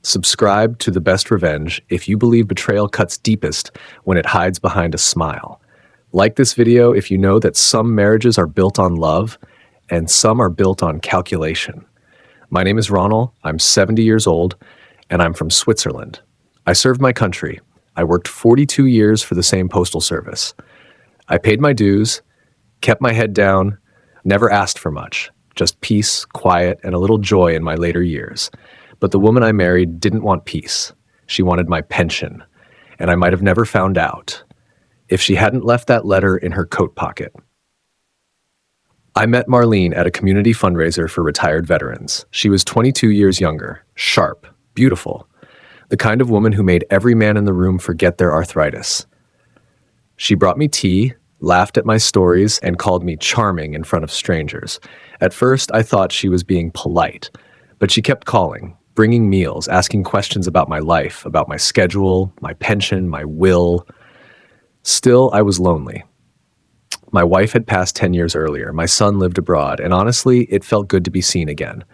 Subscribe to The Best Revenge if you believe betrayal cuts deepest when it hides behind a smile. Like this video if you know that some marriages are built on love and some are built on calculation. My name is Ronal, I'm 70 years old, and I'm from Switzerland. I served my country. I worked 42 years for the same postal service. I paid my dues, kept my head down, never asked for much, just peace, quiet, and a little joy in my later years. But the woman I married didn't want peace. She wanted my pension, and I might have never found out if she hadn't left that letter in her coat pocket. I met Marlene at a community fundraiser for retired veterans. She was 22 years younger, sharp, beautiful, the kind of woman who made every man in the room forget their arthritis. She brought me tea, laughed at my stories, and called me charming in front of strangers. At first, I thought she was being polite, but she kept calling, bringing meals, asking questions about my life, about my schedule, my pension, my will. Still, I was lonely. My wife had passed 10 years earlier. My son lived abroad, and honestly, it felt good to be seen again.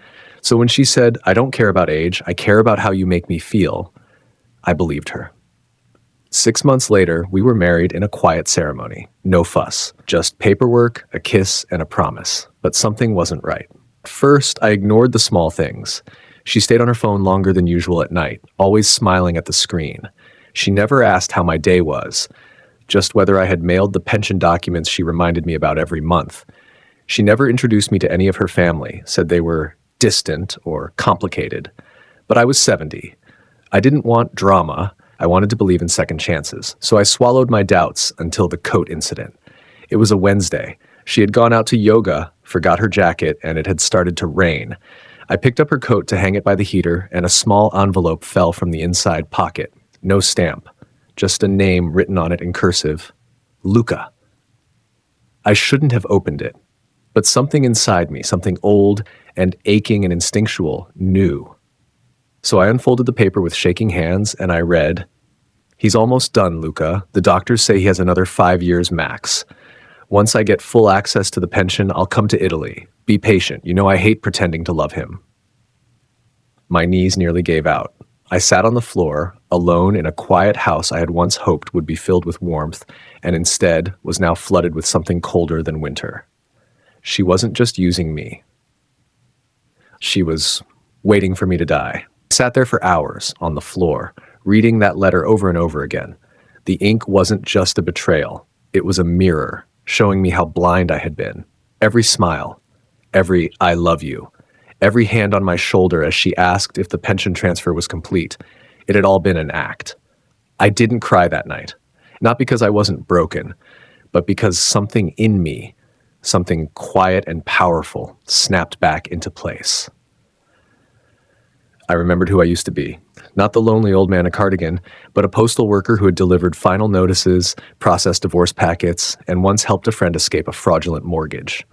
So when she said, "I don't care about age, I care about how you make me feel," I believed her. 6 months later, we were married in a quiet ceremony. No fuss, just paperwork, a kiss, and a promise. But something wasn't right. First, I ignored the small things. She stayed on her phone longer than usual at night, always smiling at the screen. She never asked how my day was, just whether I had mailed the pension documents she reminded me about every month. She never introduced me to any of her family, said they were distant or complicated. But I was 70. I didn't want drama. I wanted to believe in second chances. So I swallowed my doubts until the coat incident. It was a Wednesday. She had gone out to yoga, forgot her jacket, and it had started to rain. I picked up her coat to hang it by the heater, and a small envelope fell from the inside pocket. No stamp, just a name written on it in cursive, Luca. I shouldn't have opened it, but something inside me, something old and aching and instinctual, knew. So I unfolded the paper with shaking hands, and I read, "He's almost done, Luca. The doctors say he has another 5 years max. Once I get full access to the pension, I'll come to Italy. Be patient. You know I hate pretending to love him." My knees nearly gave out. I sat on the floor, alone in a quiet house I had once hoped would be filled with warmth, and instead was now flooded with something colder than winter. She wasn't just using me. She was waiting for me to die. I sat there for hours on the floor, reading that letter over and over again. The ink wasn't just a betrayal. It was a mirror, showing me how blind I had been. Every smile, every "I love you," every hand on my shoulder as she asked if the pension transfer was complete. It had all been an act. I didn't cry that night, not because I wasn't broken, but because something in me, something quiet and powerful, snapped back into place. I remembered who I used to be. Not the lonely old man in a cardigan, but a postal worker who had delivered final notices, processed divorce packets, and once helped a friend escape a fraudulent mortgage.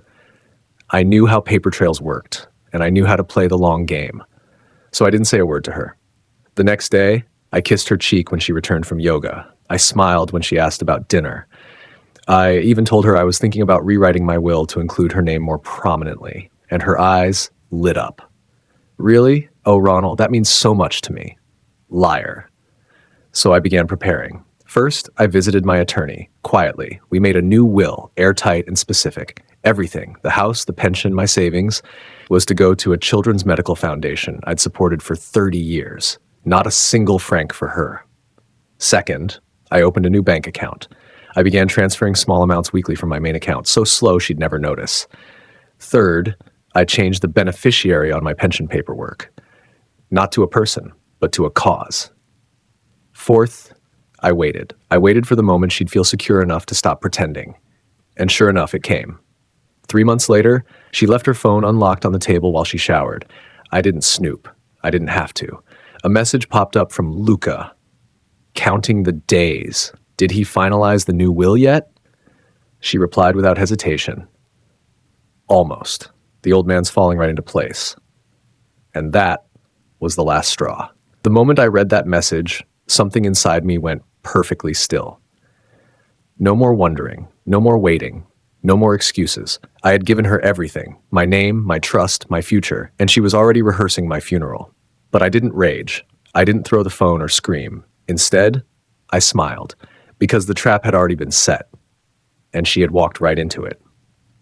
I knew how paper trails worked, and I knew how to play the long game. So I didn't say a word to her. The next day, I kissed her cheek when she returned from yoga. I smiled when she asked about dinner. I even told her I was thinking about rewriting my will to include her name more prominently, and her eyes lit up. "Really? Oh, Ronald, that means so much to me." Liar. So I began preparing. First, I visited my attorney, quietly. We made a new will, airtight and specific. Everything, the house, the pension, my savings, was to go to a children's medical foundation I'd supported for 30 years. Not a single franc for her. Second, I opened a new bank account. I began transferring small amounts weekly from my main account, so slow she'd never notice. Third, I changed the beneficiary on my pension paperwork. Not to a person, but to a cause. Fourth, I waited. I waited for the moment she'd feel secure enough to stop pretending. And sure enough, it came. 3 months later, she left her phone unlocked on the table while she showered. I didn't snoop. I didn't have to. A message popped up from Luca, counting the days. Did he finalize the new will yet? She replied without hesitation. Almost. The old man's falling right into place. And that was the last straw. The moment I read that message, something inside me went perfectly still. No more wondering, no more waiting, no more excuses. I had given her everything, my name, my trust, my future, and she was already rehearsing my funeral. But I didn't rage. I didn't throw the phone or scream. Instead, I smiled, because the trap had already been set, and she had walked right into it.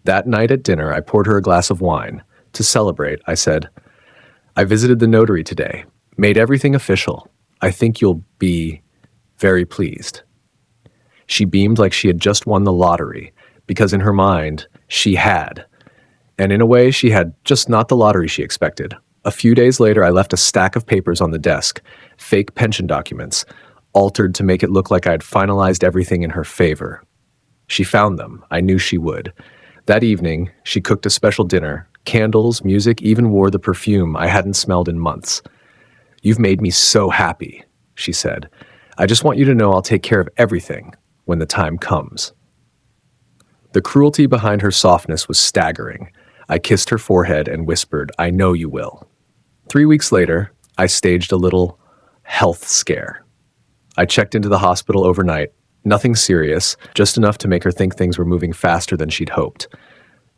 That night at dinner, I poured her a glass of wine. To celebrate, I said, "I visited the notary today, made everything official. I think you'll be very pleased." She beamed like she had just won the lottery, because in her mind, she had. And in a way, she had just not the lottery she expected. A few days later, I left a stack of papers on the desk, fake pension documents, altered to make it look like I had finalized everything in her favor. She found them. I knew she would. That evening, she cooked a special dinner, candles, music, even wore the perfume I hadn't smelled in months. "You've made me so happy," she said. "I just want you to know I'll take care of everything when the time comes." The cruelty behind her softness was staggering. I kissed her forehead and whispered, "I know you will." 3 weeks later, I staged a little health scare. I checked into the hospital overnight. Nothing serious, just enough to make her think things were moving faster than she'd hoped.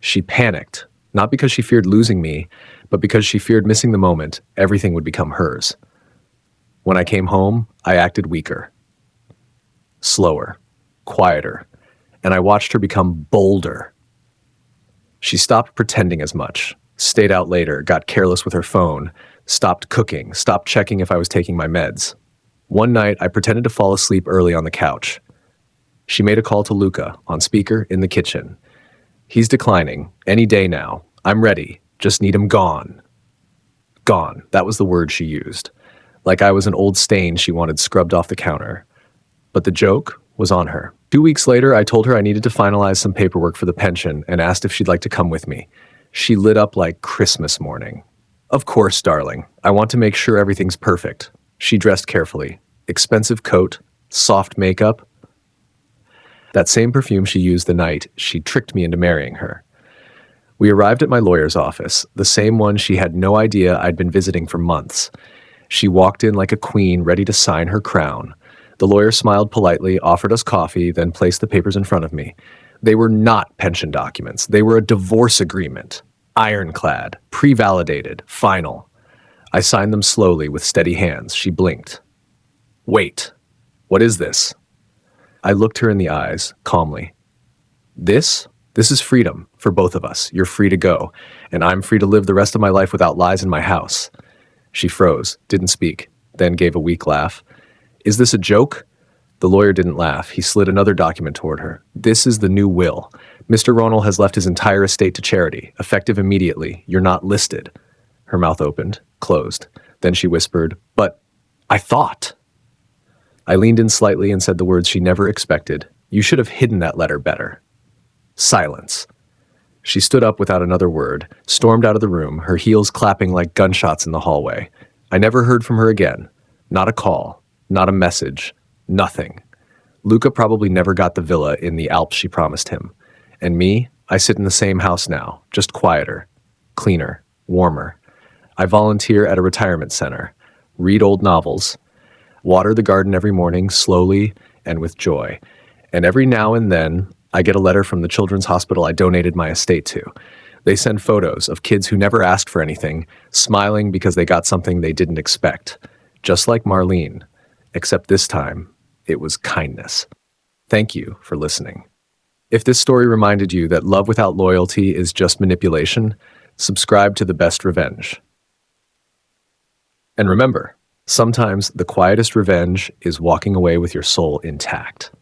She panicked, not because she feared losing me, but because she feared missing the moment everything would become hers. When I came home, I acted weaker, slower, quieter, and I watched her become bolder. She stopped pretending as much, stayed out later, got careless with her phone, stopped cooking, stopped checking if I was taking my meds. One night, I pretended to fall asleep early on the couch. She made a call to Luca, on speaker, in the kitchen. "He's declining. Any day now. I'm ready. Just need him gone." Gone. That was the word she used. Like I was an old stain she wanted scrubbed off the counter. But the joke was on her. 2 weeks later, I told her I needed to finalize some paperwork for the pension and asked if she'd like to come with me. She lit up like Christmas morning. "Of course, darling. I want to make sure everything's perfect." She dressed carefully. Expensive coat, soft makeup. That same perfume she used the night she tricked me into marrying her. We arrived at my lawyer's office, the same one she had no idea I'd been visiting for months. She walked in like a queen ready to sign her crown. The lawyer smiled politely, offered us coffee, then placed the papers in front of me. They were not pension documents. They were a divorce agreement. Ironclad, pre-validated, final. I signed them slowly with steady hands. She blinked. "Wait, what is this?" I looked her in the eyes, calmly. This is freedom for both of us. You're free to go, and I'm free to live the rest of my life without lies in my house." She froze, didn't speak, then gave a weak laugh. "Is this a joke?" The lawyer didn't laugh. He slid another document toward her. "This is the new will. Mr. Ronal has left his entire estate to charity, effective immediately. You're not listed." Her mouth opened, closed. Then she whispered, "But I thought." I leaned in slightly and said the words she never expected. "You should have hidden that letter better." Silence. She stood up without another word, stormed out of the room, her heels clapping like gunshots in the hallway. I never heard from her again. Not a call, not a message, nothing. Luca probably never got the villa in the Alps she promised him. And me, I sit in the same house now, just quieter, cleaner, warmer. I volunteer at a retirement center, read old novels, water the garden every morning slowly and with joy. And every now and then, I get a letter from the children's hospital I donated my estate to. They send photos of kids who never asked for anything, smiling because they got something they didn't expect. Just like Marlene, except this time, it was kindness. Thank you for listening. If this story reminded you that love without loyalty is just manipulation, subscribe to The Best Revenge. And remember, sometimes the quietest revenge is walking away with your soul intact.